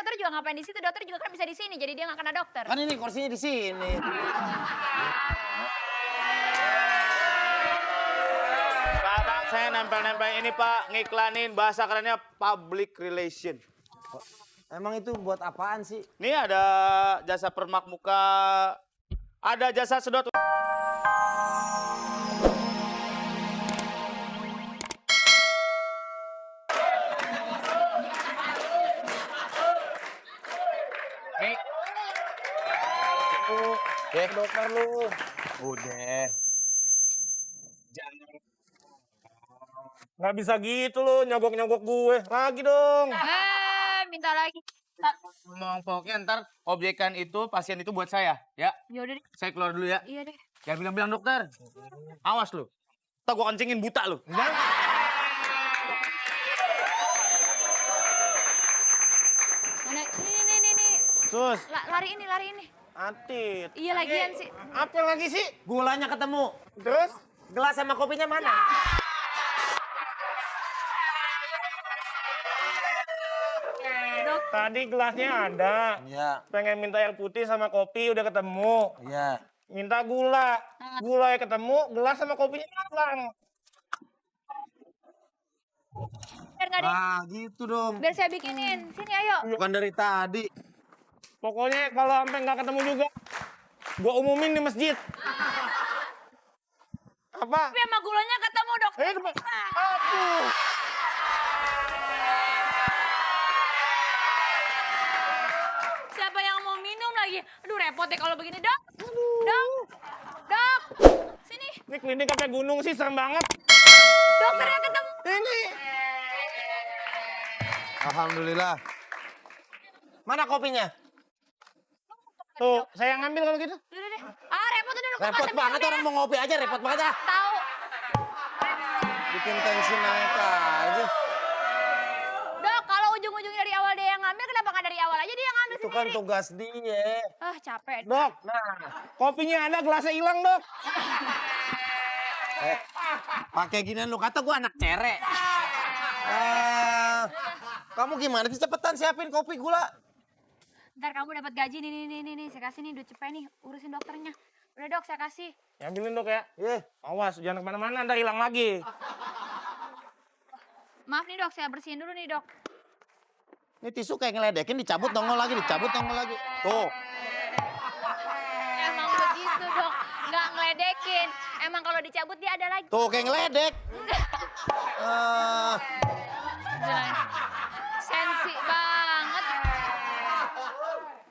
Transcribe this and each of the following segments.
dokter juga ngapain di situ? Dokter juga kan bisa di sini, jadi dia nggak kena dokter. Kan ini kursinya di sini. Sekarang saya nempel-nempel ini Pak, ngiklanin bahasa kerennya public relation. Emang itu buat apaan sih? Ini ada jasa permak muka, ada jasa sedot. Nih. Ya, dokter lu. Udah. Nggak bisa gitu lo, nyogok-nyogok gue. Lagi dong. Minta lagi. Ngomong pokoknya ntar objekan itu, pasien itu buat saya, ya. Yaudah deh. Saya keluar dulu ya. Iya deh. Jangan bilang-bilang dokter. Awas lu. Ntar gua kencingin buta lu. Mana? Nih. Sus, Lari ini. Atit. Iya lagian sih. Apa lagi sih? Gulanya ketemu. Terus? Gelas sama kopinya mana? Dok, Tadi gelasnya ada. Iya, Pengen minta air putih sama kopi udah ketemu. iya. Minta gula. Gula ketemu, gelas sama kopinya hilang. biar nggak ada. Ah, gitu dong. Biar saya bikinin. Sini ayo. Bukan dari tadi. Pokoknya kalau sampai nggak ketemu juga, gua umumin di masjid. Apa? Tapi sama gulanya ketemu dok. Aduh. Siapa yang mau minum lagi? Aduh repot deh kalau begini dok. Dok. Sini. Ini klinik sampai gunung sih, serem banget. Dokternya ketemu. Ini. Alhamdulillah. Mana kopinya? Tuh, saya ngambil kalau gitu. Udah deh. Repot udah dok. Repot banget orang mau ngopi aja, repot banget ah. Tahu. Bikin tensi naik aja. Dok, kalau ujung-ujungnya dari awal dia yang ngambil, kenapa nggak dari awal aja dia yang ngambil Itu kan sendiri? tugas dia. Capek. Dok, kopinya ada, gelasnya hilang, Dok. Pakai ginian lu kata gua anak cerek. Kamu gimana sih, cepetan siapin kopi gula. Ntar kamu dapat gaji nih. Saya kasih nih duit cepet nih, urusin dokternya. Udah dok, saya kasih. Ya, ambilin, Dok ya. Iya. Awas, jangan kemana-mana, ntar hilang lagi. Maaf nih dok, saya bersihin dulu nih dok. Ini tisu kayak ngeledekin, dicabut nongol lagi. Tuh. Emang begitu dok, nggak ngeledekin. Emang kalau dicabut dia ada lagi. Tuh kayak ngeledek. Jangan. Sensi banget.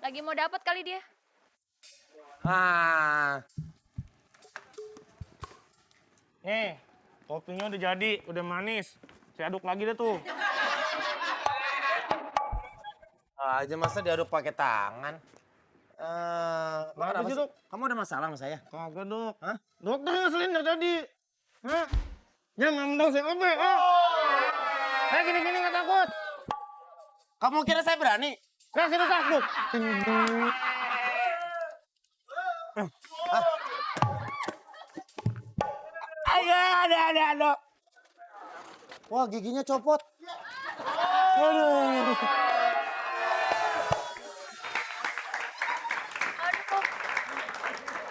Lagi mau dapat kali dia. Nih, kopinya udah jadi, udah manis. Saya aduk lagi deh tuh. Aja masa diaduk pakai tangan. Kenapa sih, Dok? Kamu ada masalah sama saya? Kagak, Dok. Hah? Dokter ngeselin dari tadi. Hah? Jangan dong, saya obe. Saya gini-gini nggak takut. Kamu kira saya berani? Saya sudah takut. Ayo, ada. Wah, giginya copot. Aduh.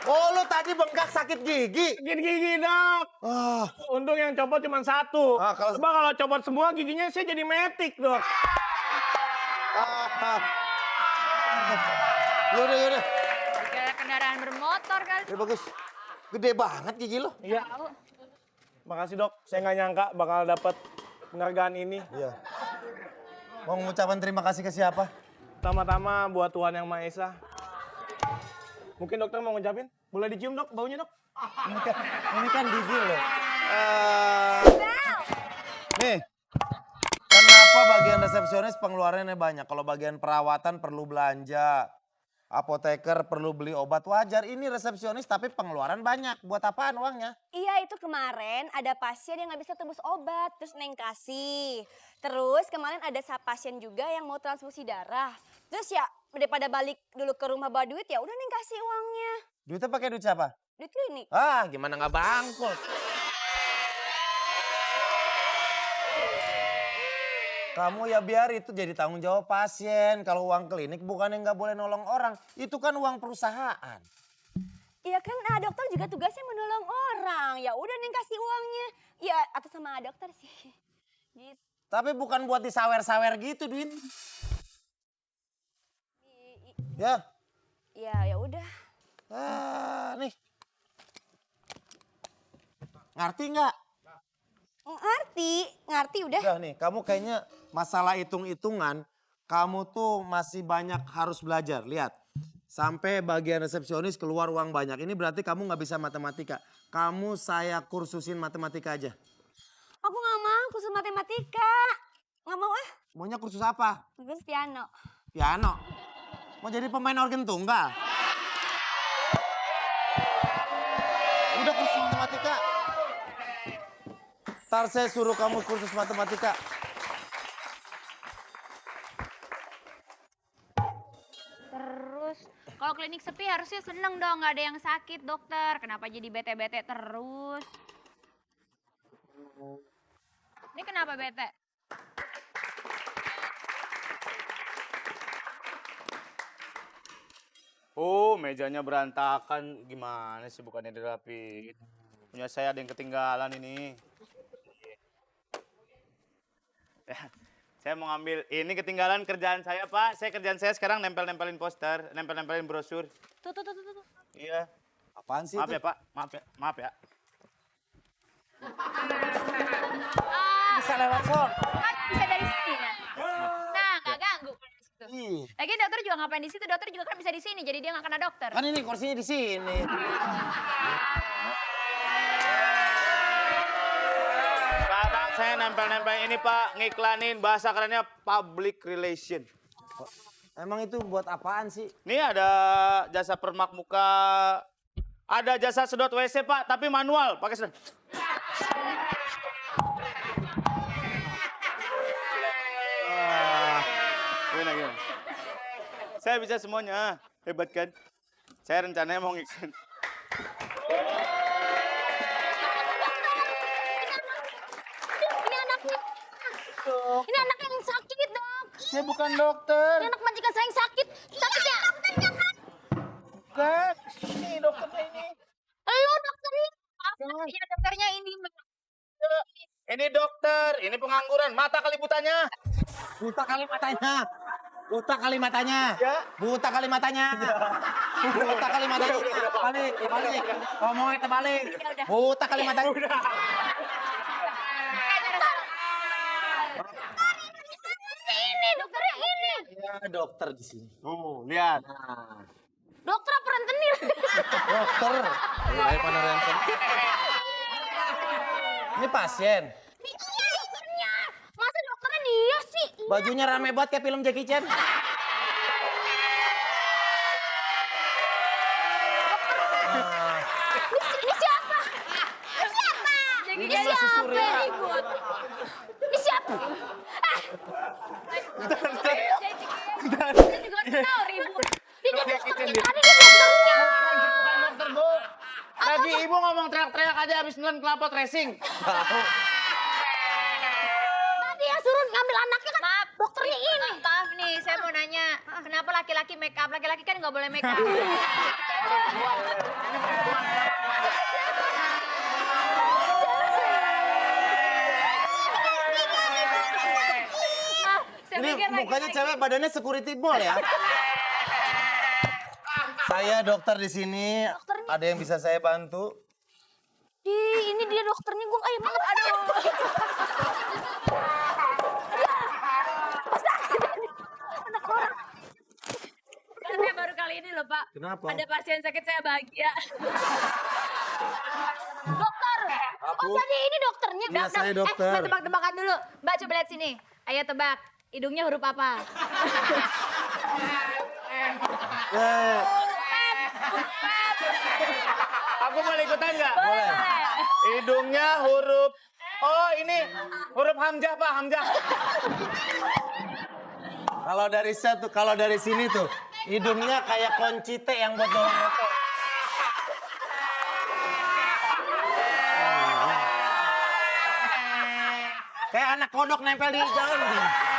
Oh, lu tadi bengkak sakit gigi. Gigi, Dok. Untung yang copot cuma satu. Kalau Coba kalau copot semua giginya saya jadi metik, Dok. Yaudah. Kayak kendaraan bermotor kali. Ya bagus. Gede banget gigi lo. Iya. Tahu. Makasih, Dok. Saya nggak nyangka bakal dapat penghargaan ini. Iya. Mau mengucapkan terima kasih ke siapa? Pertama-tama buat Tuhan Yang Maha Esa. Mungkin dokter mau ngucapin? Boleh dicium, Dok, baunya, Dok? Ini kan gigi loh. Nih. Kenapa bagian resepsionis pengeluarannya banyak? Kalau bagian perawatan perlu belanja. Apoteker perlu beli obat, wajar. Ini resepsionis tapi pengeluaran banyak. Buat apaan uangnya? Iya, itu kemarin ada pasien yang nggak bisa tebus obat, terus Neng kasih. Terus kemarin ada pasien juga yang mau transfusi darah. Terus ya daripada balik dulu ke rumah bawa duit, ya udah Neng kasih uangnya. Duitnya pakai duit siapa? Duit klinik. Gimana nggak bangkrut? Kamu ya biar itu jadi tanggung jawab pasien. Kalau uang klinik bukan yang nggak boleh nolong orang. Itu kan uang perusahaan. Iya kan dokter juga tugasnya menolong orang. Ya udah Neng kasih uangnya. Ya atas sama dokter sih. Gitu. Tapi bukan buat disawer-sawer gitu duit. Ya. Ya ya udah. Nih. Ngerti nggak? Ngerti udah. Udah nih, kamu kayaknya masalah hitung-hitungan, kamu tuh masih banyak harus belajar. Lihat, sampai bagian resepsionis keluar uang banyak. Ini berarti kamu nggak bisa matematika. Kamu saya kursusin matematika aja. Aku nggak mau kursus matematika. Nggak mau ah. Maunya kursus apa? Kursus piano. Piano. Mau jadi pemain organ tunggal? Udah kursus matematika. Ntar saya suruh kamu kursus matematika. Terus kalau klinik sepi harusnya seneng dong, nggak ada yang sakit dokter. Kenapa jadi bete-bete terus? Ini kenapa bete? Oh, mejanya berantakan. Gimana sih bukannya dirapiin? Punya saya ada yang ketinggalan ini. Ya, saya mau ngambil ini ketinggalan kerjaan saya, Pak. Kerjaan saya sekarang nempel-nempelin poster, nempel-nempelin brosur. Tuh. Iya. Apaan sih Maaf itu? ya, Pak. Maaf ya. Bisa lewat sono. Kan bisa dari sini ya. Nah, nggak ganggu. Ih, Lagi dokter juga ngapain di situ? Dokter juga kan bisa di sini, jadi dia nggak kena dokter. kan ini kursinya di sini. Sekarang saya nempel-nempel ini, Pak. Ngiklanin bahasa kerennya public relation. Emang itu buat apaan sih? Ini ada jasa permak muka. Ada jasa sedot WC, Pak, tapi manual. Pakai sedot. Gimana? Saya bisa semuanya. Hebat kan? Saya rencananya mau ngiklan. Ini anak yang sakit dok. Saya bukan dokter. Ini anak majikan saya yang sakit. Sakit ya? Dokternya kan? Bukan. Ini dokternya ini. Lo dokternya? Iya dokternya ini. Ini dokter, ini pengangguran. Mata kali butanya. Buta kali matanya. Buta kali matanya. Ya. Buta kali matanya. Buta kali matanya. Balik. Ngomongnya terbalik. Buta kali matanya. Ini dokternya ini. Ya dokter di sini. Tuh, lihat. Dokter apa rentenir? Dokter. Ayo pada renten. Ini pasien. Iya dokternya. Masa dokternya dia sih? Bajunya rame banget kayak film Jackie Chan. Ini siapa? Jadi Ini masih Surya. ribut. Ini siapa? Saya juga tahu ribut. Ini dokternya. Tadi dia dokternya. Bukan dokter, Bu. Lagi ibu ngomong teriak-teriak aja habis nelen knalpot racing. Tadi yang suruh ngambil anaknya kan dokternya ini. Maaf nih, saya mau nanya. Kenapa laki-laki make up? Laki-laki kan nggak boleh make up. Ini mukanya cewek, badannya security mall ya. Saya dokter di sini. Ada yang bisa saya bantu? Ini dia dokternya gue kayak banget. Aduh. Anak orang. Saya baru kali ini loh Pak. Kenapa? Ada pasien sakit saya bahagia. Dokter. Aku? Oh jadi ini dokternya. Iya, saya dokter. Mbak tebak-tebakan dulu. Mbak coba lihat sini. Ayo tebak. Hidungnya huruf apa? Aku boleh ikutan nggak? Boleh. Hidungnya huruf. Oh ini huruf Hamzah, Pak, Hamzah. Kalau dari sini tuh hidungnya kayak kunci T yang buat dorong motor. Kayak anak kodok nempel di jalan.